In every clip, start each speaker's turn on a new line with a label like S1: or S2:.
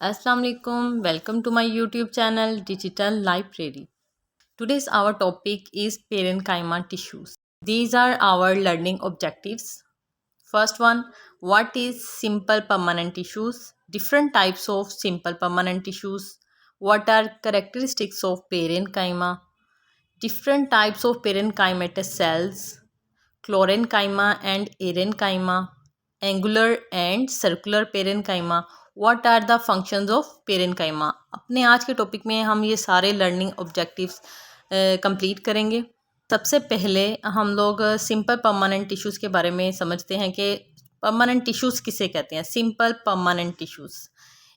S1: Assalamu alaikum. Welcome to my YouTube channel Digital Library. Today's our topic is parenchyma tissues. These are our learning objectives. First one, what is simple permanent tissues? Different types of simple permanent tissues. What are characteristics of parenchyma? Different types of parenchymatous cells. Chlorenchyma and erenchyma, angular and circular parenchyma. What are the functions of parenchyma? अपने आज के topic में हम ये सारे learning objectives complete करेंगे। सबसे पहले हम लोग सिंपल परमानेंट टिश्यूज़ के बारे में समझते हैं कि परमानेंट टिश्यूज़ किसे कहते हैं। सिंपल परमानेंट टिश्यूज़,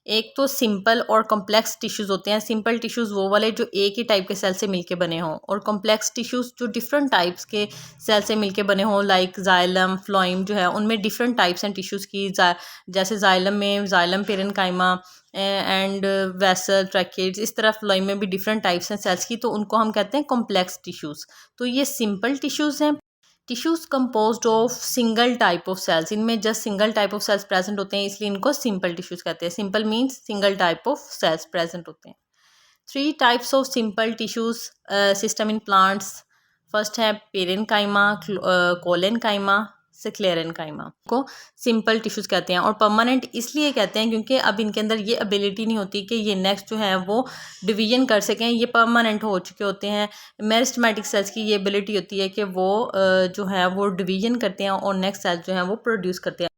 S1: एक तो सिंपल और कॉम्प्लेक्स टिश्यूज़ होते हैं। सिंपल टिश्यूज़ वो वाले जो एक ही टाइप के सेल से मिलके बने हों, और कॉम्प्लेक्स टिश्यूज़ जो डिफरेंट टाइप्स के सेल से मिलके बने हों, लाइक जाइलम फ्लोइम जो है उनमें डिफरेंट टाइप्स हैं टिश्यूज़ की। जैसे जाइलम में xylem parenchyma and vessel tracheids, इस तरह फ्लोइम में भी डिफरेंट टाइप्स हैं सेल्स की, तो उनको हम कहते हैं कॉम्प्लेक्स टिश्यूज़। तो ये सिंपल टिश्यूज़ हैं। Tissues composed of single type of cells, इनमें just single type of cells present होते हैं, इसलिए इनको सिंपल टिश्यूज़ कहते हैं। Simple means single type of cells present होते हैं। Three types of simple tissues system in plants. First है पेरेन्काइमा, कोलेन्काइमा, स्क्लेरेन्काइमा को सिंपल टिश्यूज़ कहते हैं। और परमानेंट इसलिए कहते हैं क्योंकि अब इनके अंदर ये एबिलिटी नहीं होती कि ये नेक्स्ट जो है वो डिवीजन कर सकें, ये परमानेंट हो चुके होते हैं। मेरिस्टेमेटिक सेल्स की ये एबिलिटी होती है कि वो जो है वो डिवीजन करते हैं और नेक्स्ट सेल्स जो है वो प्रोड्यूस करते हैं।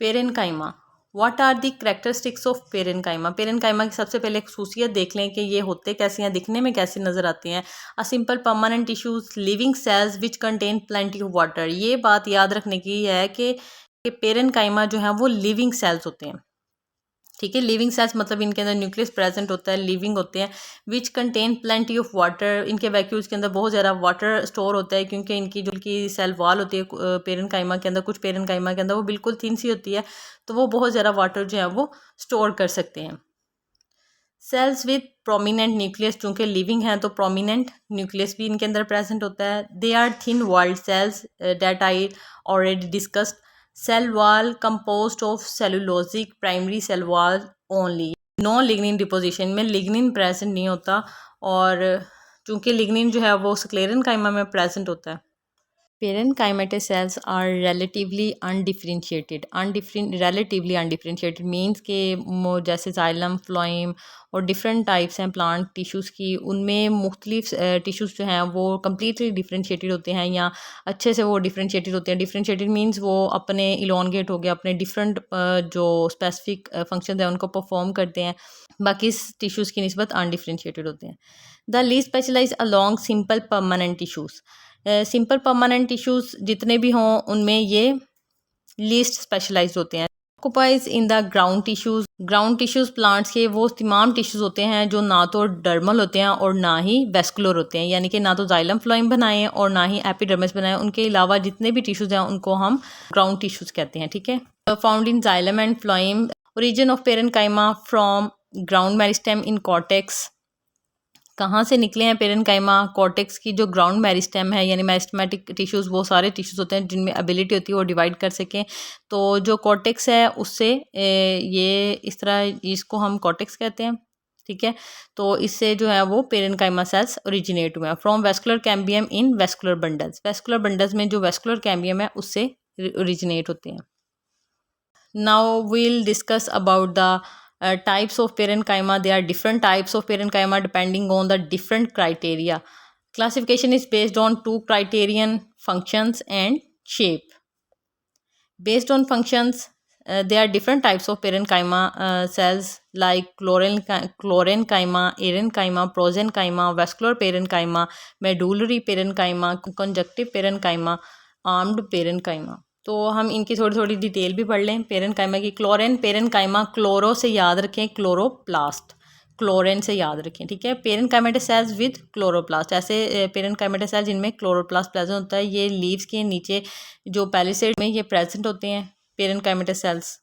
S1: Parenchyma, what are the characteristics of parenchyma? Parenchyma की सबसे पहले खसूसियत देख लें कि ये होते कैसे हैं, दिखने में कैसे नज़र आते हैं। A simple permanent tissues living cells which contain plenty of water. ये बात याद रखने की है कि पेरेन्काइमा जो है वो लिविंग सेल्स होते हैं। ठीक है, लिविंग सेल्स मतलब इनके अंदर न्यूक्लियस प्रेजेंट होता है, लिविंग होते हैं। Which contain plenty of water, इनके वैक्यूल्स के अंदर बहुत ज़्यादा वाटर स्टोर होता है, क्योंकि इनकी जो की सेल वॉल होती है पेरेन्काइमा के अंदर, कुछ पेरेन्काइमा के अंदर वो बिल्कुल थिन सी होती है, तो वो बहुत ज़्यादा वाटर जो है वो स्टोर कर सकते हैं। सेल्स विद प्रोमिनेंट न्यूक्लियस, चूँकि लिविंग है तो प्रोमिनेंट न्यूक्लियस भी इनके अंदर प्रेजेंट होता है। They are thin walled cells that I already discussed. Cell wall composed of cellulosic primary cell wall only. No lignin deposition, में लिग्निन प्रेजेंट नहीं होता, और चूँकि लिग्निन जो है वो स्क्लेरेन्काइमा में प्रेजेंट होता है। Parenchymatous cells are relatively undifferentiated. Relatively undifferentiated means कि जैसे जाइलम फ्लोइम और डिफरेंट टाइप्स हैं प्लांट टिश्यूज़ की, उनमें मुख्तलिफ टिश्यूज़ जो हैं वो कम्प्लीटली डिफरेंशिएटेड होते हैं, या अच्छे से वो डिफरेंशिएटेड होते हैं। डिफरेंशिएटेड मीन्स वो अपने इलोंगेट हो गया, अपने डिफरेंट जो स्पेसिफिक फंक्शन है उनको परफॉर्म करते हैं, बाकी टिश्यूज़ की निस्बत अनडिफरेंशिएटेड होते हैं। The least specialise among simple permanent tissues. Simple permanent tissues जितने भी हों उनमें ये लीस्ट स्पेशलाइज्ड होते हैं। Occupies in the ground tissues. Ground tissues plants के वो तमाम टिश्यूज़ होते हैं जो ना तो डर्मल होते हैं और ना ही वेस्कुलर होते हैं, यानी कि ना तो जाइलम फ्लोइम बनाए और ना ही एपिडर्मिस बनाए। उनके अलावा जितने भी टिश्यूज़ हैं उनको हम ग्राउंड टिश्यूज़ कहते हैं। ठीक है, found in xylem and phloem. Origin of parenchyma from ground meristem in cortex. कहाँ से निकले हैं पेरेन्काइमा? कॉर्टेक्स की जो ग्राउंड मेरिस्टेम है, यानी मेरिस्टेमेटिक टिश्यूज़, वो सारे टिश्यूज़ होते हैं जिनमें एबिलिटी होती है वो डिवाइड कर सकें। तो जो कॉर्टेक्स है उससे ये इस तरह इसको हम कॉर्टेक्स कहते हैं। ठीक है, तो इससे जो है वो पेरेन्काइमा सेल्स ओरिजिनेट हुए हैं। From vascular cambium in vascular bundles. Vascular bundles में जो वेस्कुलर कैम्बियम है उससे ओरिजिनेट होते हैं। Now we'll discuss about the types of parenchyma. There are different types of parenchyma depending on the different criteria. Classification is based on two criterion: functions and shape. Based on functions, there are different types of parenchyma cells like chlorenchyma, erenchyma, prosenchyma, vascular parenchyma, medullary parenchyma, conjunctive parenchyma, armed parenchyma. तो हम इनकी थोड़ी थोड़ी detail भी पढ़ लें। Parenchyma की, parenchyma chloro से याद रखें, क्लोरोप्लास्ट, क्लोरेन से याद रखें। ठीक है, पेरेन्काइमेटस सेल्स विद क्लोरोप्लास्ट। ऐसे पेरेन्काइमेटस सेल्स जिनमें क्लोरोप्लास्ट प्रेजेंट होता है, ये लीव्स के नीचे जो पैलिसेड में ये प्रेजेंट होते हैं पेरेन्काइमेटस सेल्स।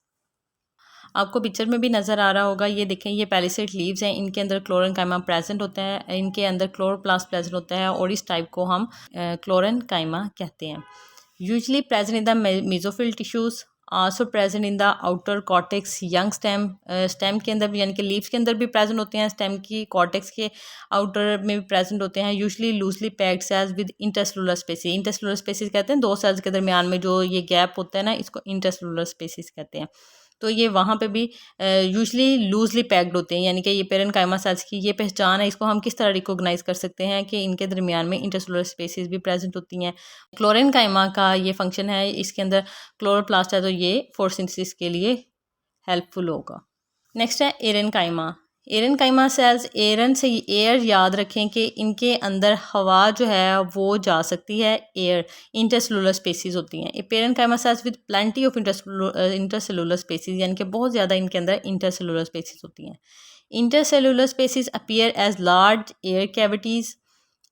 S1: आपको पिक्चर में भी नज़र आ रहा होगा, ये देखें, ये पैलिसेड लीव्स हैं, इनके अंदर क्लोरेन्काइमा प्रेजेंट होता है, इनके अंदर क्लोरोप्लास्ट प्रेजेंट होता है, और इस टाइप को हम क्लोरेन्काइमा कहते हैं। Usually present in the mesophyll tissues, also present in the outer cortex young stem, stem के अंदर यानी कि लीव्स के अंदर भी प्रेजेंट होते हैं, स्टेम की कॉर्टेक्स के आउटर में भी प्रेजेंट होते हैं। Usually loosely packed cells with intercellular spaces, intercellular spaces कहते हैं दो सेल्स के दरमियान में जो ये गैप होता है ना, इसको इंटरसेलुलर स्पेसिस कहते हैं। तो ये वहाँ पे भी यूजली लूजली पैक्ड होते हैं, यानी कि ये पेरेन्काइमा सेल्स की ये पहचान है। इसको हम किस तरह रिकॉग्नाइज कर सकते हैं कि इनके दरमियान में इंटरसेलुलर स्पेसिस भी प्रेजेंट होती हैं। क्लोरेनकाइमा का ये फंक्शन है, इसके अंदर क्लोरोप्लास्ट है तो ये फोटोसिंथेसिस के लिए हेल्पफुल होगा। नेक्स्ट है एरेनकाइमा। एरेनकाइमा सेल्स, एरन से एयर याद रखें कि इनके अंदर हवा जो है वो जा सकती है, एयर इंटरसेलुलर स्पेसिस होती हैं। Parenchyma cells with plenty of intercellular spaces, यानी कि बहुत ज़्यादा इनके अंदर इंटरसेलुलर स्पेसिस होती हैं। Intercellular spaces appear as large air cavities.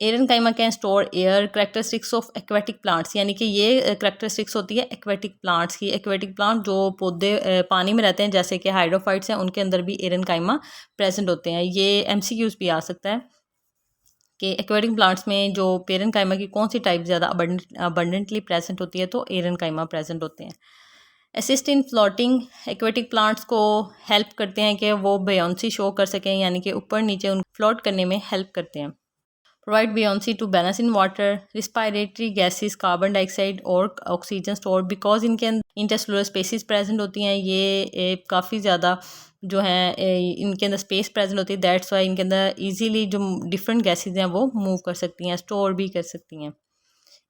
S1: Aerenchyma can store air. Characteristics of aquatic plants, यानी कि ये करेक्टरिस्टिक्स होती है एक्वेटिक प्लांट्स की। एक्वेटिक प्लांट जो पौधे पानी में रहते हैं जैसे कि हाइड्रोफाइट्स हैं, उनके अंदर भी एरेनकाइमा प्रेजेंट होते हैं। ये एमसीक्यूज भी आ सकता है कि एक्वेटिक प्लांट्स में जो पेरेनकाइमा की कौन सी टाइप ज़्यादा अबंडेंटली प्रेजेंट होती है, तो एरेनकाइमा प्रेजेंट होते हैं। Assist in floating, aquatic plants को हेल्प करते हैं कि वो बेयोंसी शो कर सकें, यानी कि ऊपर नीचे उन फ्लोट करने में हेल्प करते हैं। Provide buoyancy to balance in water, respiratory gases, carbon dioxide और ऑक्सीजन स्टोर, बिकॉज इनके अंदर इंटरसेलुलर स्पेसिस प्रेजेंट होती हैं। ये काफ़ी ज़्यादा जो है इनके अंदर स्पेस प्रेजेंट होती है, दैट्स वाई इनके अंदर इजीली जो डिफरेंट गैसेस हैं वो मूव कर सकती हैं, स्टोर भी कर सकती हैं।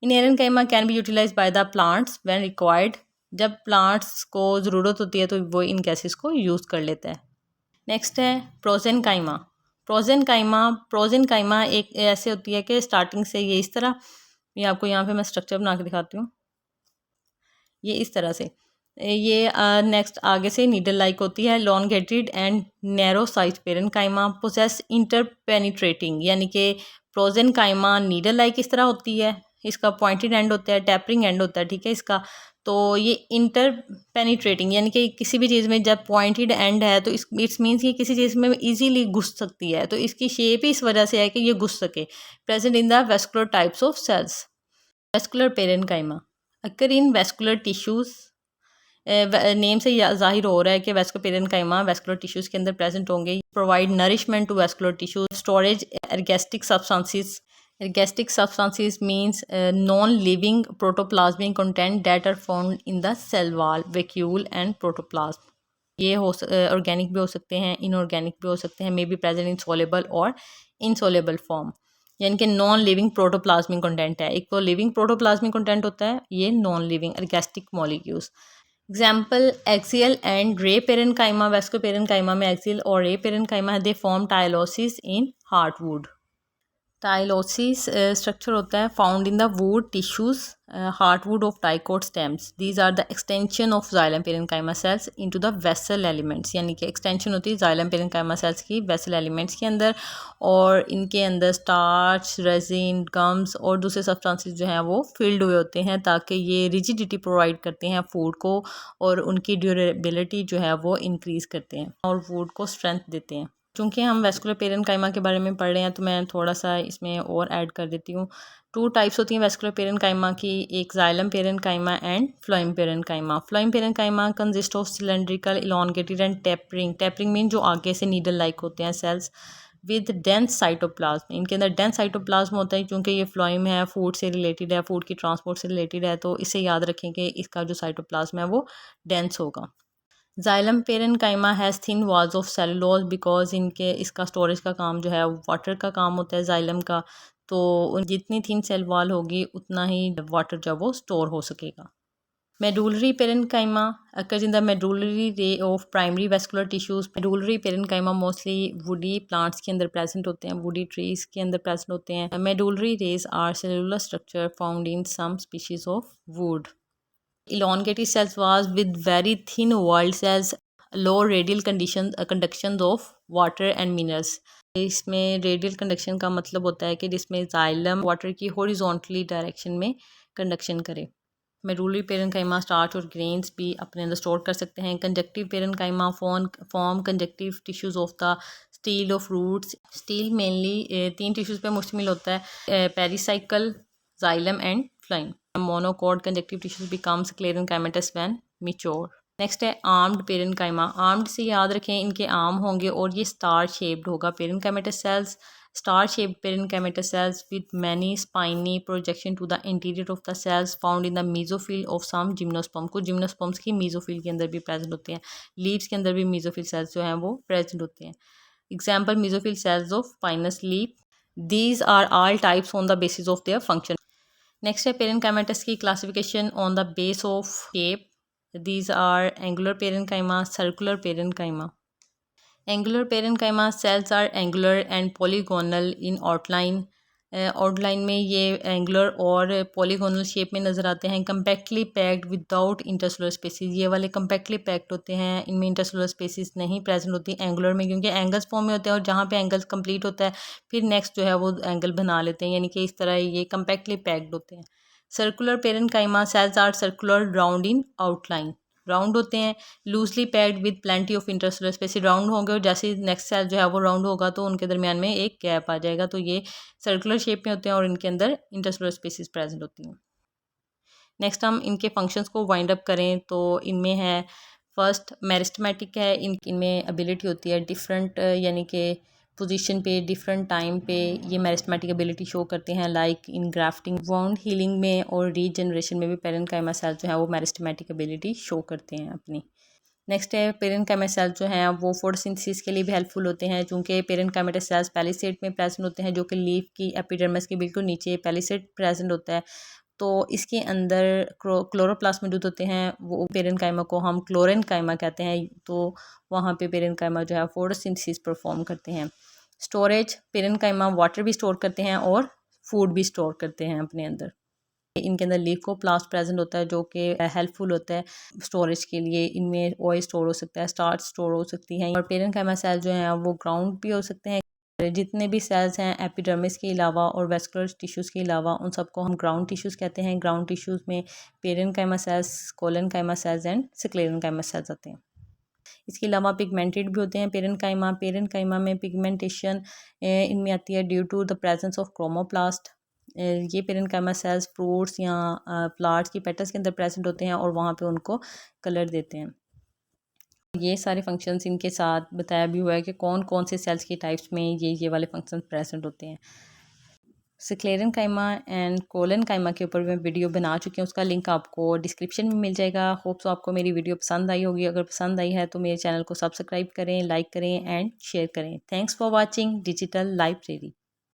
S1: In aerenchyma can be utilize by the plants when required, जब प्लांट्स को ज़रूरत होती है तो वो इन गैसेस को यूज़ कर लेता है। नेक्स्ट है प्रोजेनकाइमा। प्रोजेनकाइमा एक ऐसे होती है कि स्टार्टिंग से ये इस तरह, ये आपको यहाँ पे मैं स्ट्रक्चर बना के दिखाती हूँ, ये इस तरह से। ये नेक्स्ट आगे से नीडल लाइक होती है। Elongated and narrow size parenchyma possess interpenetrating, यानी कि प्रोजेनकाइमा नीडल लाइक इस तरह होती है, इसका पॉइंटेड एंड होता है, टैपरिंग एंड होता है, ठीक है इसका। तो ये इंटर पेनिट्रेटिंग, यानी कि किसी भी चीज़ में जब पॉइंटेड एंड है तो इट्स मीन्स ये किसी चीज़ में इजीली घुस सकती है, तो इसकी शेप ही इस वजह से है कि ये घुस सके। Present in the vascular types of cells. Vascular parenchyma occur in vascular tissues, name से जाहिर हो रहा है कि वेस्कुलर पेरेन्काइमा वेस्कुलर टिश्यूज़ के अंदर प्रेजेंट होंगे। Provide nourishment to vascular tissues, storage ergastic substances. Ergatic substances means non-living protoplasmic content that are found in the cell wall, vacuole and protoplasm. ये ऑर्गेनिक भी हो सकते हैं, इनऑर्गेनिक भी हो सकते हैं, may be present in soluble और इनसोलेबल फॉर्म, यानी कि नॉन लिविंग प्रोटोप्लाज्मिक कंटेंट है। एक तो लिविंग प्रोटोप्लाज्मिक कंटेंट होता है, ये non living ergastic molecules. Example axial and ray parenchyma. Vascular parenchyma में एक्सियल और रे पेरेन्काइमा है, they form tylosis in heartwood. Tylosis structure होता है found in the wood tissues heartwood of dicot stems. These are the extension of xylem parenchyma cells into the vessel elements, यानी कि extension होती है xylem parenchyma cells की vessel elements के अंदर, और इनके अंदर स्टार्च, रेजिन, गम्स और दूसरे सब्सटेंसेस जो हैं वो फिल्ड हुए होते हैं, ताकि ये रिजिडिटी प्रोवाइड करते हैं फूड को और उनकी ड्यूरेबिलिटी जो है वो इंक्रीज़ करते हैं और फूड को स्ट्रेंथ देते हैं। चूँकि हम वेस्कुलर पेरेन्काइमा के बारे में पढ़ रहे हैं तो मैं थोड़ा सा इसमें और ऐड कर देती हूँ। 2 टाइप्स होती हैं वेस्कुलर पेरेन्काइमा की, एक xylem parenchyma and phloem parenchyma. Phloem parenchyma consist of cylindrical, elongated and tapering. Tapering mean जो आगे से नीडल लाइक होते हैं सेल्स, विद डेंस साइटोप्लाज्म। इनके अंदर डेंस साइटोप्लाज्म होता है, क्योंकि ये फ्लोएम है, फूड से रिलेटेड है, फूड की ट्रांसपोर्ट से रिलेटेड है, तो इसे याद रखें कि इसका जो साइटोप्लाज्म है वो डेंस होगा। Xylem parenchyma has thin walls of cellulose, because इनके इसका स्टोरेज का काम जो है वाटर का काम होता है जाइलम का, तो जितनी थिन सेल वॉल होगी उतना ही वाटर जो वो स्टोर हो सकेगा। Medullary parenchyma occurs in the medullary ray of primary vascular tissues. Medullary parenchyma mostly woody plants के अंदर प्रेजेंट होते हैं, वुडी ट्रीज के अंदर प्रेजेंट होते हैं। Medullary rays are cellular structure found in some species of wood. Elongated cells was with very thin walled cells, low radial conductions of water and minerals. इसमें radial conduction का मतलब होता है कि जिसमें जाइलम वाटर की हॉरिजॉन्टली डायरेक्शन में conduction करे। मेडुलरी पेरेन्काइमा स्टार्च और ग्रेन्स भी अपने अंदर स्टोर कर सकते हैं। Conjunctive parenchyma form conjunctive tissues of the stele of roots. Stele mainly 3 tissues पे मुश्तमिल होता है, pericycle, xylem and phloem. Monocot conjunctive tissues becomes sclerenchymatous when mature. Next है आर्म्ड पेरेन्काइमा। आर्म्ड से याद रखें इनके आर्म होंगे और ये स्टार शेप्ड होगा। Parenchymatous cells star shaped parenchymatous cells with many spiny projection to the interior of the cells found in the mesophyll of some gymnosperm. कुछ जिम्नोस्पर्म्स की मीजोफिल के अंदर भी प्रेजेंट होते हैं। लीव्स के अंदर भी मीजोफिल सेल्स जो हैं वो प्रेजेंट होते हैं। Example mesophyll cells of Pinus leaf. These are all types on the basis of their function. Next है पेरेन्काइमेटस की classification on the base of shape. These are angular parenchyma, circular parenchyma. Angular parenchyma cells are angular and polygonal in outline. Outline में ये angular और polygonal shape में नज़र आते हैं। Compactly packed without intercellular spaces. ये वाले कम्पैक्टली पैक्ड होते हैं, इनमें इंटरसेलुलर स्पेसिस नहीं प्रेजेंट होती एंगुलर में, क्योंकि एंगल्स फॉर्म में होते हैं और जहाँ पे एंगल्स कंप्लीट होता है फिर नेक्स्ट जो है वो एंगल बना लेते हैं, यानी कि इस तरह ये कम्पैक्टली पैक्ड होते हैं। Circular parenchyma cells are circular round in outline. Round होते हैं, loosely packed with plenty of intercellular space. Round होंगे और जैसे नेक्स्ट सेल जो है वो राउंड होगा तो उनके दरमियान में एक गैप आ जाएगा, तो ये सर्कुलर शेप में होते हैं और इनके अंदर इंटरसेलुलर स्पेसिस प्रेजेंट होती हैं। नेक्स्ट हम इनके फंक्शंस को वाइंड अप करें तो इनमें है फर्स्ट मेरिस्टेमेटिक है। इनमें एबिलिटी होती है डिफरेंट, यानी कि पोजीशन पे डिफरेंट टाइम पे ये मेरिस्टेमेटिक एबिलिटी शो करते हैं, like in grafting, wound healing में और रीजनरेशन में भी पेरेन्काइमा सेल जो है वो मेरिस्टेमेटिक एबिलिटी शो करते हैं अपनी। नेक्स्ट है पेरेन्काइमा सेल जो हैं वो फोटोसिंथेसिस के लिए भी हेल्पफुल होते हैं, चूँकि पेरेन्काइमेटस सेल्स पैलिसेड में प्रेजेंट होते हैं, जो कि लीफ की एपिडर्मिस के बिल्कुल नीचे पैलिसेड प्रेजेंट होता है। तो इसके अंदर क्लोरोप्लास्ट मौजूद होते हैं, वो पेरेन्काइमा को हम क्लोरेन्काइमा कहते हैं। तो वहाँ पे पेरेन्काइमा जो है फोटोसिंथेसिस परफॉर्म करते हैं। स्टोरेज, पेरेन्काइमा वाटर भी स्टोर करते हैं और फूड भी स्टोर करते हैं अपने अंदर। इनके अंदर लीकोप्लास्ट प्रेजेंट होता है जो कि हेल्पफुल होता है स्टोरेज के लिए। इनमें ऑयल स्टोर हो सकता है, स्टार्च स्टोर हो सकती हैं, और पेरेन्काइमा सेल जो हैं वो ग्राउंड भी हो सकते हैं। जितने भी सेल्स हैं एपिडर्मिस के अलावा और वेस्कुलर टिश्यूज़ के अलावा उन सबको हम ग्राउंड टिश्यूज़ कहते हैं। ग्राउंड टिश्यूज़ में parenchyma cells, collenchyma cells and sclerenchyma cells आते हैं। इसके अलावा पिगमेंटेड भी होते हैं पेरेन्काइमा। पेरेन्काइमा में पिगमेंटेशन इनमें आती है due to the presence of chromoplast. ये पेरेन्काइमा सेल्स फ्रूट्स या प्लांट्स की पेटल्स के अंदर प्रेजेंट होते हैं और वहाँ पे उनको कलर देते हैं। ये सारे फंक्शंस इनके साथ बताया भी हुआ है कि कौन कौन से सेल्स की टाइप्स में ये वाले फंक्शन प्रेजेंट होते हैं। स्क्लेरेन्काइमा एंड कोलेन्काइमा के ऊपर मैं वीडियो बना चुकी हूँ, उसका लिंक आपको डिस्क्रिप्शन में मिल जाएगा। होप सो आपको मेरी वीडियो पसंद आई होगी। अगर पसंद आई है तो मेरे चैनल को सब्सक्राइब करें, लाइक करें एंड शेयर करें। Thanks for watching digital library.